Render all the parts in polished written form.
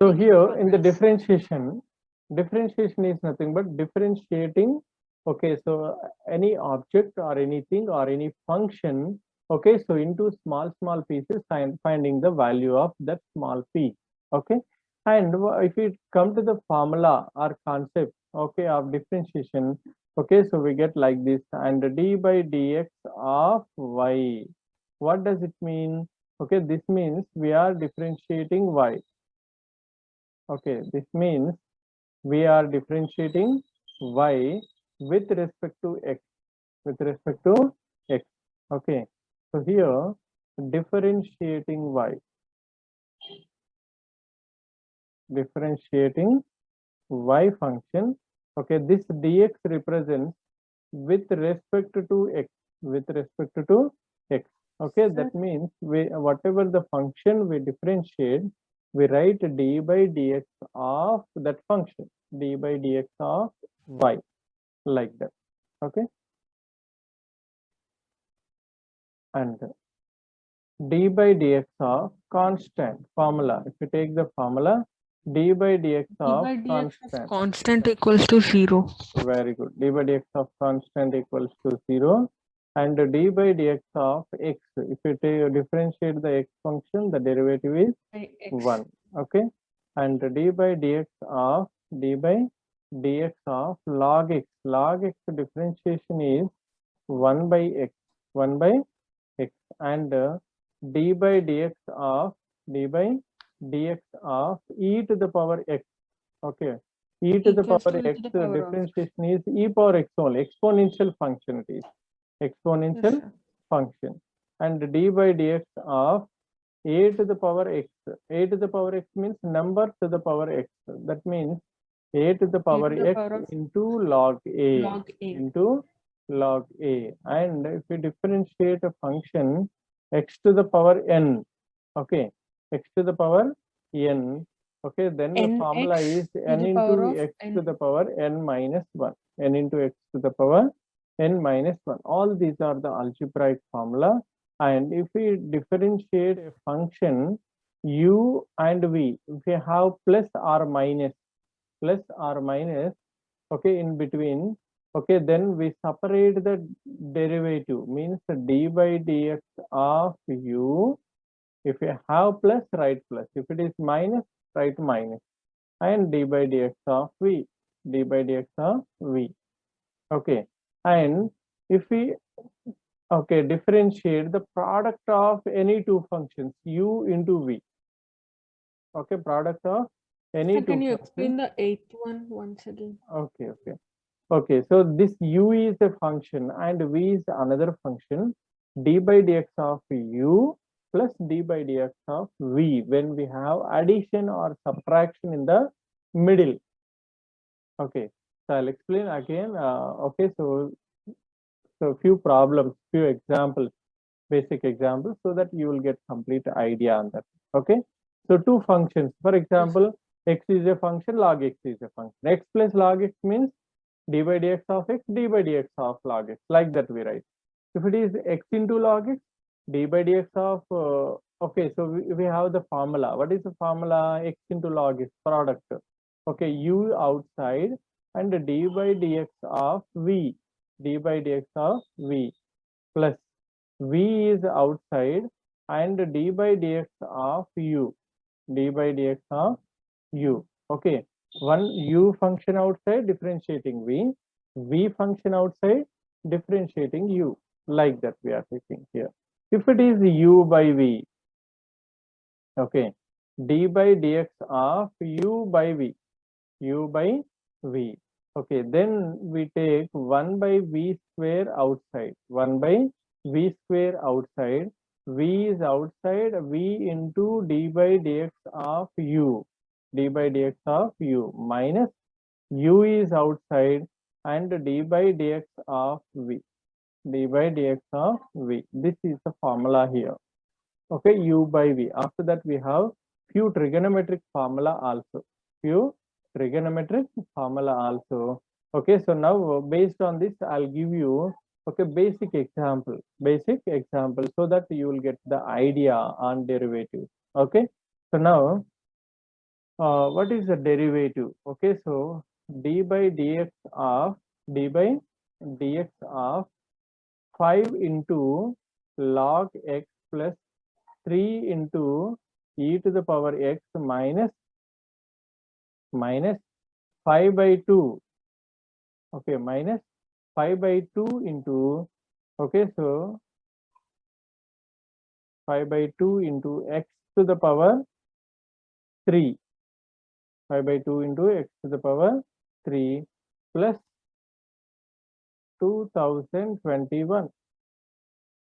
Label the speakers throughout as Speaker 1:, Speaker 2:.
Speaker 1: So here in the differentiation is nothing but differentiating. Okay, so any object or anything or any function, okay, so into small pieces and finding the value of that small piece. Okay, and if we come to the formula or concept, okay, of differentiation, okay, so we get like this, and d by dx of y. What does it mean? Okay, this means we are differentiating y. Okay, this means we are differentiating y with respect to x, with respect to x. Okay, so here differentiating y, differentiating y function. Okay, this dx represents with respect to x, with respect to x. Okay, that means we whatever the function we differentiate, we write d by dx of that function, d by dx of y, like that. Okay, and d by dx of constant formula. If you take the formula, d by dx
Speaker 2: d
Speaker 1: of
Speaker 2: by dx of
Speaker 1: constant.
Speaker 2: constant equals to 0.
Speaker 1: Very good. D by dx of constant equals to 0, and d by dx of x. If you differentiate the x function, the derivative is
Speaker 2: By x.
Speaker 1: 1. Okay, and d by dx of log x. Log x differentiation is 1 by x, 1 by x, and d by dx of e to the power x. Okay, e to the
Speaker 2: Equals
Speaker 1: power
Speaker 2: to e
Speaker 1: x
Speaker 2: to the power of.
Speaker 1: differentiation is e power x only, exponential function it is,
Speaker 2: Yes,
Speaker 1: exponential
Speaker 2: sir.
Speaker 1: function, and d by dx of a to the power x. A to the power x means number to the power x. That means a to the
Speaker 2: E
Speaker 1: power
Speaker 2: to the
Speaker 1: x
Speaker 2: power of
Speaker 1: into log a,
Speaker 2: log a.
Speaker 1: into log a. And if we differentiate a function x to the power n, okay, x to the power n, okay, then the formula
Speaker 2: Nx
Speaker 1: is
Speaker 2: to
Speaker 1: n
Speaker 2: the
Speaker 1: into
Speaker 2: power of
Speaker 1: x to
Speaker 2: n.
Speaker 1: the power n minus 1, n into x to the power n minus 1. All these are the algebraic formula. And if we differentiate a function u and v, if we have plus or minus, okay, in between, okay, then we separate the derivative, means d by dx of u. If you have plus, write plus. If it is minus, write minus. And d by dx of v, d by dx of v. Okay, and if we, okay, differentiate the product of any two functions, u into v. Okay, product of any
Speaker 2: Sir,
Speaker 1: two
Speaker 2: can you
Speaker 1: functions.
Speaker 2: explain the eighth one once again?
Speaker 1: Okay, okay. Okay, so this u is a function and v is another function. D by dx of u plus d by dx of v when we have addition or subtraction in the middle. Okay, so I'll explain again. Okay, so few problems, few examples, basic examples, so that you will get complete idea on that. Okay, so two functions. For example, x is a function, log x is a function. X plus log x means d by dx of x, d by dx of log x, like that we write. If it is x into log x, d by dx of, okay, so we have the formula. What is the formula? X into log x, product. Okay, u outside, and d by dx of v, d by dx of v, plus v is outside, and d by dx of u, d by dx of u. Okay, one u function outside differentiating v function outside differentiating u, like that we are taking here. If it is u by v, okay, d by dx of u by v, u by v. Okay, then we take 1 by v square outside, 1 by v square outside, v is outside, v into d by dx of u, d by dx of u, minus u is outside, and d by dx of v, d by dx of v. This is the formula here. Okay, u by v. After that we have few trigonometric formula also, few trigonometric formula also. Okay, so now based on this I'll give you, okay, basic example, so that you will get the idea on derivatives. Okay, so now, what is the derivative? Okay, so d by dx of 5 into log x plus 3 into e to the power x minus 5 by 2. Okay, minus 5 by 2 into, okay, so 5 by 2 into x to the power 3. 5 by 2 into x to the power 3 plus 2021.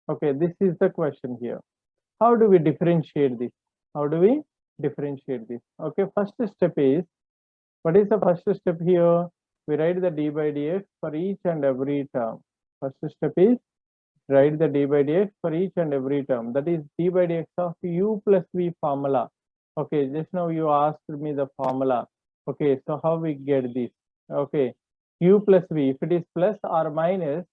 Speaker 1: Okay, this is the question here. How do we differentiate this? How do we differentiate this? Okay, first step is, what is the first step here? We write the d by dx for each and every term. First step is write the d by dx for each and every term. That is d by dx of u plus v formula. Okay, just now you asked me the formula. Okay, so how we get this? Okay, u plus v, if it is plus or minus,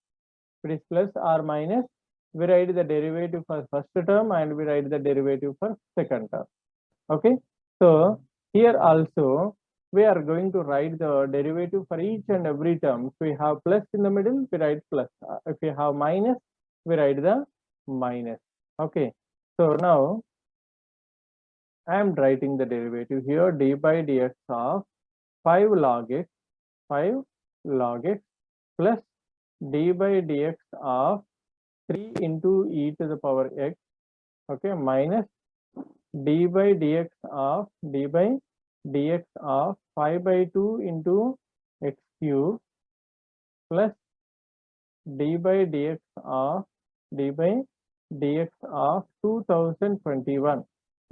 Speaker 1: if it is plus or minus, we write the derivative for first term and we write the derivative for second term. Okay, so here also we are going to write the derivative for each and every term. If we have plus in the middle, we write plus. If we have minus, we write the minus. Okay, so now I am writing the derivative here, d by dx of 5 log x plus d by dx of 3 into e to the power x, okay, minus d by dx of 5 by 2 into x cube plus d by dx of 2021.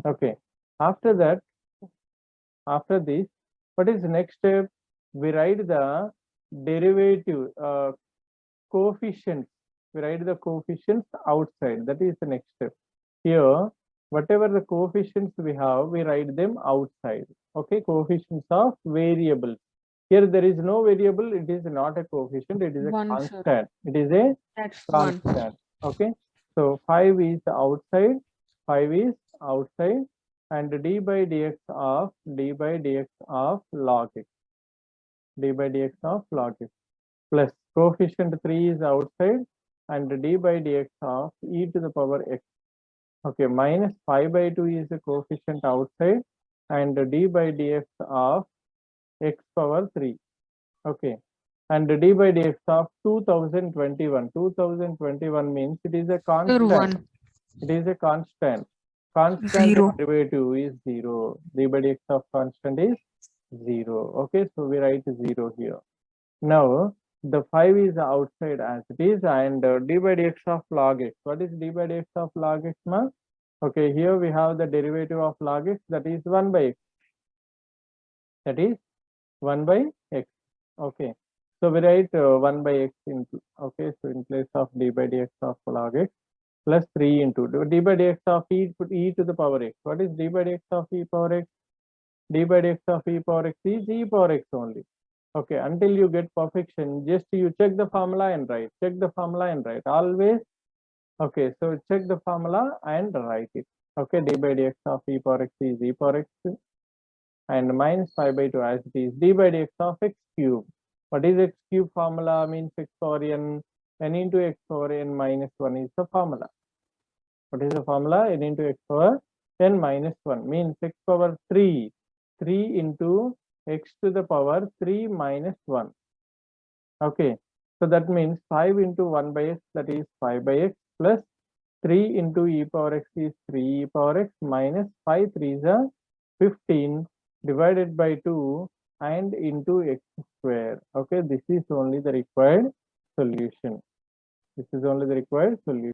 Speaker 1: Okay, after that, after this, what is the next step? We write the derivative coefficients. We write the coefficients outside. That is the next step. Here, whatever the coefficients we have, we write them outside. Okay, coefficients of variables. Here there is no variable, it is not a coefficient, it is a
Speaker 2: 1, sir.
Speaker 1: constant. It is a
Speaker 2: That's 1.
Speaker 1: constant. Okay, so 5 is outside, 5 is outside, and d by dx of log x, d by dx of log x plus coefficient 3 is outside and d by dx of e to the power x. Okay, minus 5 by 2 is the coefficient outside and d by dx of x power 3. Okay, and d by dx of 2021. 2021 means it is a
Speaker 2: Sir,
Speaker 1: constant.
Speaker 2: 1.
Speaker 1: It is a constant. Constant
Speaker 2: 0.
Speaker 1: derivative is 0. D by dx of constant is 0. Okay, so we write 0 here. Now the 5 is outside as it is, and d by dx of log x. What is d by dx of log x, ma? Okay, here we have the derivative of log x, that is 1 by x. That is 1 by x. Okay, so we write 1 by x into, okay, so in place of d by dx of log x plus 3 into d by dx of e to the power x. What is d by dx of e power x? D by dx of e power x is e power x only. Okay, until you get perfection, just you check the formula and write. Check the formula and write always. Okay, so check the formula and write it. Okay, d by dx of e power x is e power x and minus 5 by 2 as it is d by dx of x cube. What is x cube formula? Means x power n into x power n minus 1 is the formula. What is the formula? N into x power n minus 1 means x power 3 into x to the power 3 minus 1. Okay, so that means 5 into 1 by x, that is 5 by x plus 3 into e power x is 3 e power x minus 5 3 is a 15 divided by 2 and into x square. Okay, this is only the required solution. This is only the required solution.